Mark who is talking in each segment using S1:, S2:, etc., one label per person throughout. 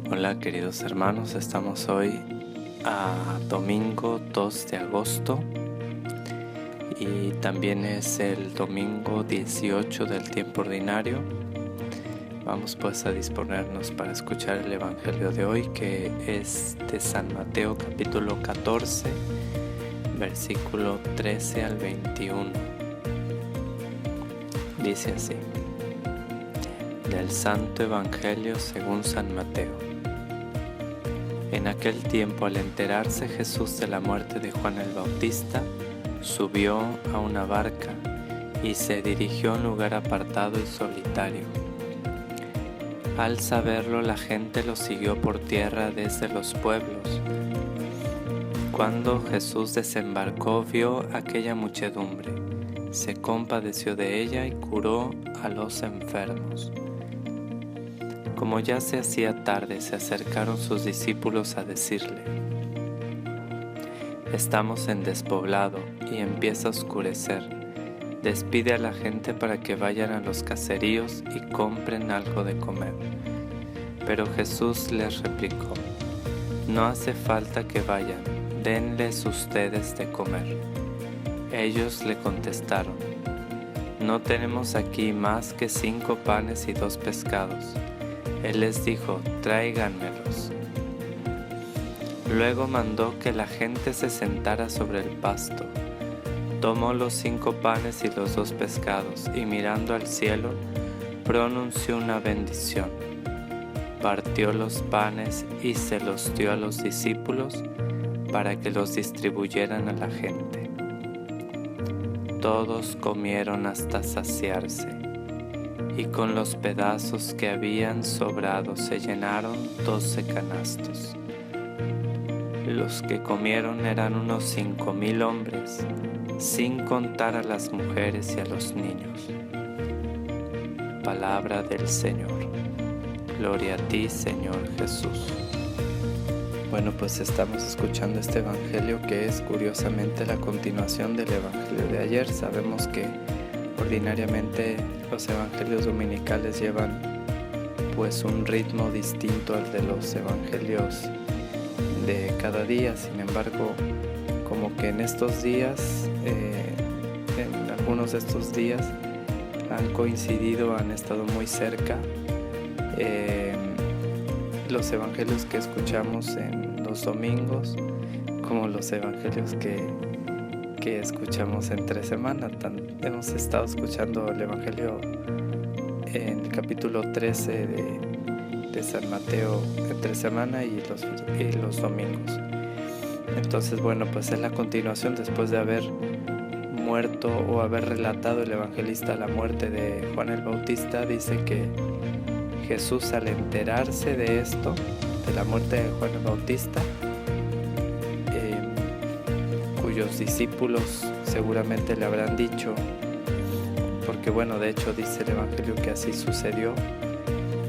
S1: Hola queridos hermanos, estamos hoy a domingo 2 de agosto y también es el domingo 18 del tiempo ordinario. Vamos pues a disponernos para escuchar el Evangelio de hoy, que es de San Mateo capítulo 14, versículo 13 al 21. Dice así: del Santo Evangelio según San Mateo. En aquel tiempo, al enterarse Jesús de la muerte de Juan el Bautista, subió a una barca y se dirigió a un lugar apartado y solitario. Al saberlo, la gente lo siguió por tierra desde los pueblos. Cuando Jesús desembarcó, vio aquella muchedumbre, se compadeció de ella y curó a los enfermos. Como ya se hacía tarde, se acercaron sus discípulos a decirle: estamos en despoblado y empieza a oscurecer. Despide a la gente para que vayan a los caseríos y compren algo de comer. Pero Jesús les replicó: no hace falta que vayan, denles ustedes de comer. Ellos le contestaron: no tenemos aquí más que 5 panes y 2 pescados. Él les dijo: tráiganmelos. Luego mandó que la gente se sentara sobre el pasto. Tomó los 5 panes y los 2 pescados y, mirando al cielo, pronunció una bendición. Partió los panes y se los dio a los discípulos para que los distribuyeran a la gente. Todos comieron hasta saciarse, y con los pedazos que habían sobrado se llenaron 12 canastos. Los que comieron eran unos 5,000 hombres, sin contar a las mujeres y a los niños. Palabra del Señor. Gloria a ti, Señor Jesús. Bueno, pues estamos escuchando este Evangelio, que es curiosamente la continuación del Evangelio de ayer. Sabemos que ordinariamente los evangelios dominicales llevan pues un ritmo distinto al de los evangelios de cada día. Sin embargo, como que en estos días, en algunos de estos días han coincidido, han estado muy cerca los evangelios que escuchamos en los domingos como los evangelios que escuchamos entre semana. Hemos estado escuchando el Evangelio en el capítulo 13 de San Mateo entre semana y los domingos. Entonces, bueno, pues es la continuación después de haber muerto o haber relatado el evangelista la muerte de Juan el Bautista. Dice que Jesús, al enterarse de esto, de la muerte de Juan el Bautista, cuyos discípulos seguramente le habrán dicho, porque bueno, de hecho dice el Evangelio que así sucedió,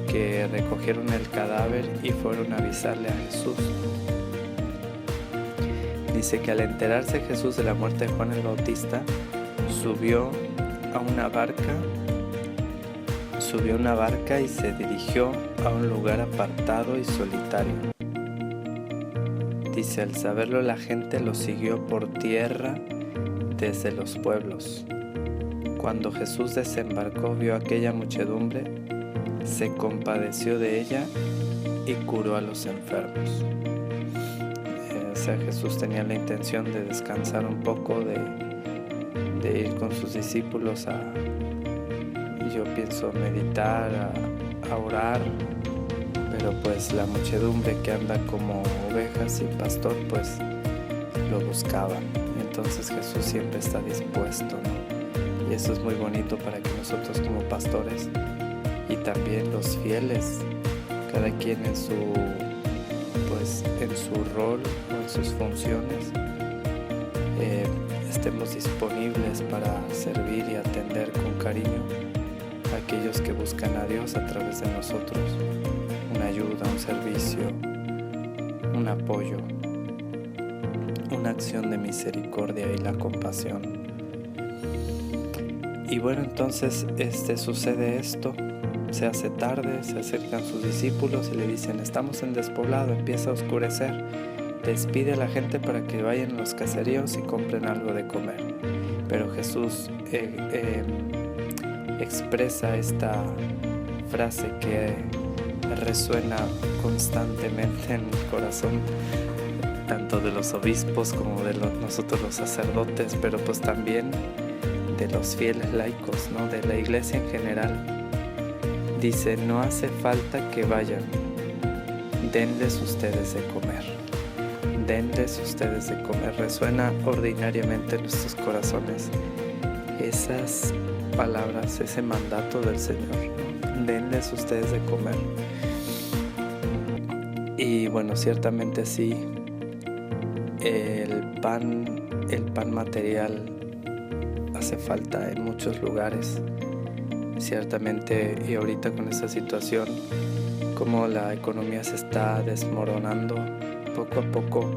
S1: que recogieron el cadáver y fueron a avisarle a Jesús. Dice que al enterarse Jesús de la muerte de Juan el Bautista, subió a una barca y se dirigió a un lugar apartado y solitario. Dice: al saberlo, la gente lo siguió por tierra desde los pueblos. Cuando Jesús desembarcó, vio aquella muchedumbre, se compadeció de ella y curó a los enfermos. O sea, Jesús tenía la intención de descansar un poco, de ir con sus discípulos a, yo pienso, meditar, a orar. Pero pues la muchedumbre, que anda como ovejas sin pastor, pues lo buscaban. Entonces Jesús siempre está dispuesto, ¿no? Y eso es muy bonito para que nosotros como pastores, y también los fieles, cada quien en su rol o en sus funciones, estemos disponibles para servir y atender con cariño a aquellos que buscan a Dios a través de nosotros. Una ayuda, un servicio, un apoyo, una acción de misericordia y la compasión. Y bueno, entonces sucede esto. se hace tarde, se acercan sus discípulos y le dicen: estamos en despoblado, empieza a oscurecer, despide a la gente para que vayan a los caseríos y compren algo de comer. Pero Jesús expresa esta frase que resuena constantemente en el corazón tanto de los obispos como de nosotros los sacerdotes, pero pues también de los fieles laicos, ¿no? De la iglesia en general. Dice: no hace falta que vayan, denles ustedes de comer. Denles ustedes de comer. Resuena ordinariamente en nuestros corazones esas palabras, ese mandato del Señor, ¿no? Denles ustedes de comer. Y bueno, ciertamente sí, el pan material hace falta en muchos lugares. Ciertamente, y ahorita con esta situación, como la economía se está desmoronando poco a poco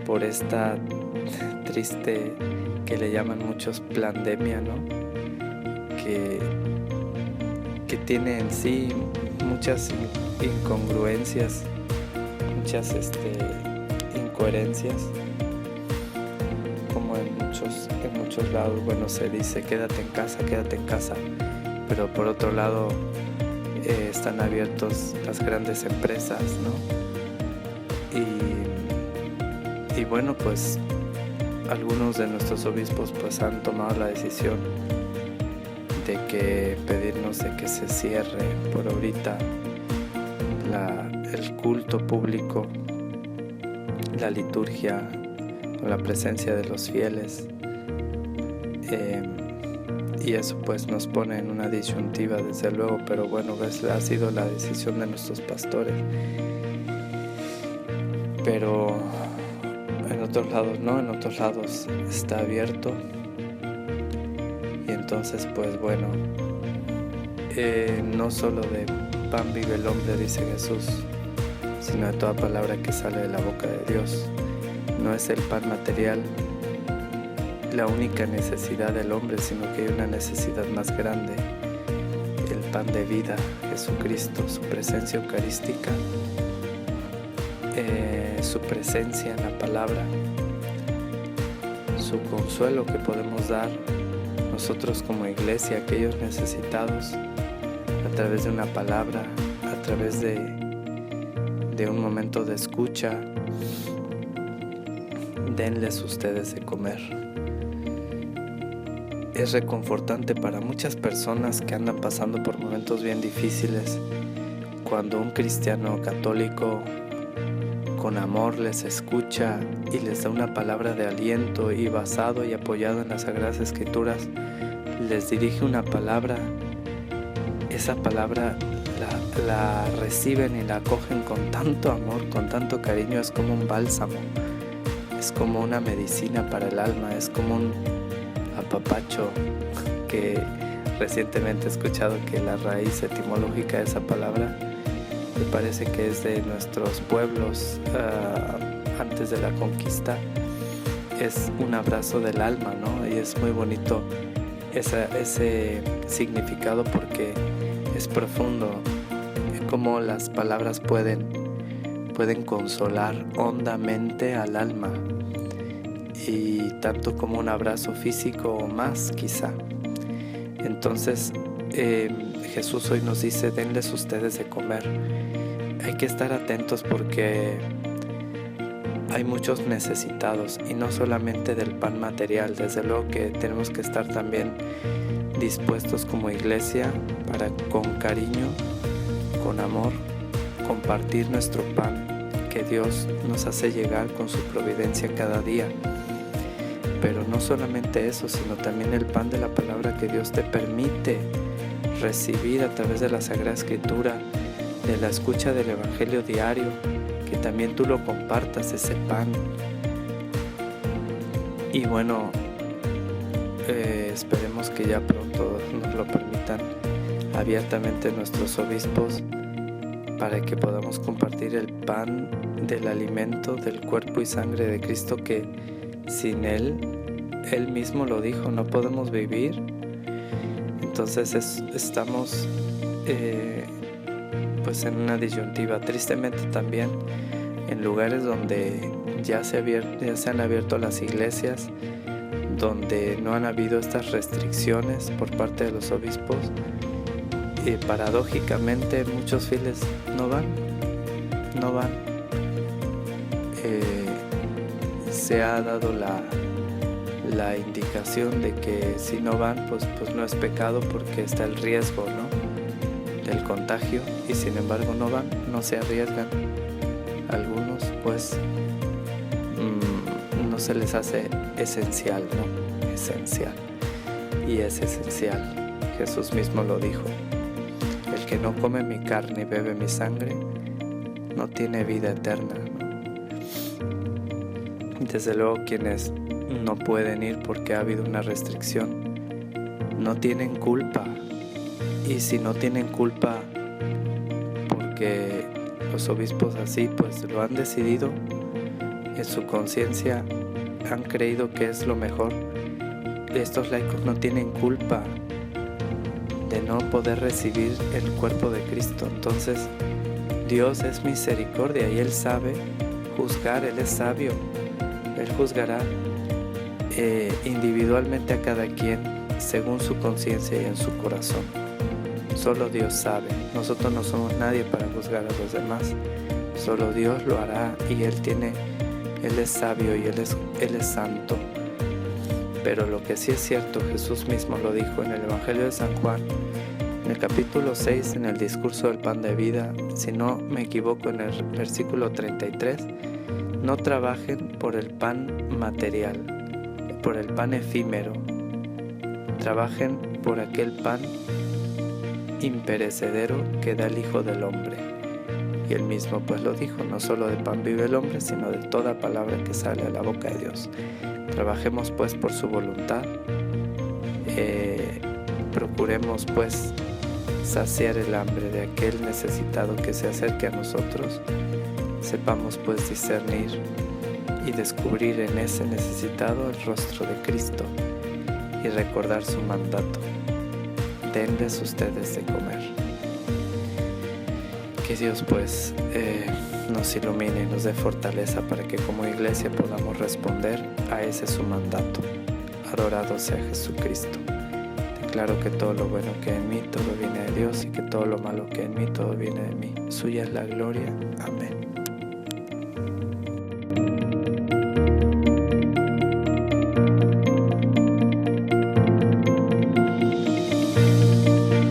S1: por esta triste, que le llaman muchos, pandemia, ¿no? Que tiene en sí muchas incongruencias, muchas incoherencias, como en muchos lados, bueno, se dice quédate en casa, pero por otro lado están abiertos las grandes empresas, ¿no? Y bueno, pues algunos de nuestros obispos pues han tomado la decisión de que pedirnos de que se cierre por ahorita el culto público, la liturgia, con la presencia de los fieles, y eso pues nos pone en una disyuntiva, desde luego, pero bueno, ha sido la decisión de nuestros pastores. Pero en otros lados no, en otros lados está abierto. Y entonces pues bueno, no solo de pan vive el hombre, dice Jesús, sino de toda palabra que sale de la boca de Dios. No es el pan material la única necesidad del hombre, sino que hay una necesidad más grande: el pan de vida, Jesucristo, su presencia eucarística, su presencia en la palabra, su consuelo que podemos dar nosotros como iglesia a aquellos necesitados a través de una palabra, a través de un momento de escucha. Denles ustedes de comer. Es reconfortante para muchas personas que andan pasando por momentos bien difíciles cuando un cristiano católico con amor les escucha y les da una palabra de aliento, y basado y apoyado en las Sagradas Escrituras les dirige una palabra. Esa palabra la reciben y la acogen con tanto amor, con tanto cariño. Es como un bálsamo, es como una medicina para el alma, es como un apapacho, que recientemente he escuchado que la raíz etimológica de esa palabra me parece que es de nuestros pueblos antes de la conquista. Es un abrazo del alma, ¿no? Y es muy bonito ese significado, porque es profundo, como las palabras pueden consolar hondamente al alma, y tanto como un abrazo físico o más quizá. Entonces Jesús hoy nos dice: denles ustedes de comer. Hay que estar atentos porque hay muchos necesitados, y no solamente del pan material. Desde luego que tenemos que estar también dispuestos como iglesia para, con cariño, con amor, compartir nuestro pan que Dios nos hace llegar con su providencia cada día. Pero no solamente eso, sino también el pan de la palabra que Dios te permite recibir a través de la Sagrada Escritura, de la escucha del Evangelio diario, que también tú lo compartas, ese pan. Y bueno, esperemos que ya pronto nos lo permitan abiertamente nuestros obispos, para que podamos compartir el pan del alimento del cuerpo y sangre de Cristo, que sin Él mismo lo dijo, no podemos vivir. Entonces estamos pues en una disyuntiva. Tristemente también en lugares donde ya se han abierto las iglesias, donde no han habido estas restricciones por parte de los obispos, paradójicamente muchos fieles no van. Se ha dado la indicación de que si no van, pues no es pecado porque está el riesgo, ¿no?, del contagio, y sin embargo no van, no se arriesgan. Algunos pues no se les hace esencial, ¿no? Esencial. Y es esencial. Jesús mismo lo dijo: el que no come mi carne y bebe mi sangre no tiene vida eterna, ¿no? Desde luego quienes no pueden ir porque ha habido una restricción no tienen culpa, y si no tienen culpa porque los obispos así pues lo han decidido en su conciencia, han creído que es lo mejor, estos laicos no tienen culpa de no poder recibir el cuerpo de Cristo. Entonces Dios es misericordia y Él sabe juzgar, Él es sabio, Él juzgará individualmente a cada quien según su conciencia y en su corazón. Solo Dios sabe, nosotros no somos nadie para juzgar a los demás, solo Dios lo hará, y Él es sabio y Él es santo. Pero lo que sí es cierto, Jesús mismo lo dijo en el Evangelio de San Juan, en el capítulo 6, en el discurso del pan de vida, si no me equivoco, en el versículo 33, no trabajen por el pan material, por el pan efímero, trabajen por aquel pan imperecedero que da el Hijo del Hombre. Y Él mismo pues lo dijo: no solo de pan vive el hombre, sino de toda palabra que sale a la boca de Dios. Trabajemos pues por su voluntad, procuremos pues saciar el hambre de aquel necesitado que se acerque a nosotros, sepamos pues discernir y descubrir en ese necesitado el rostro de Cristo y recordar su mandato: denles ustedes de comer. Que Dios pues nos ilumine y nos dé fortaleza para que como iglesia podamos responder a ese su mandato. Adorado sea Jesucristo. Declaro que todo lo bueno que hay en mí, todo viene de Dios, y que todo lo malo que hay en mí, todo viene de mí. Suya es la gloria. Amén.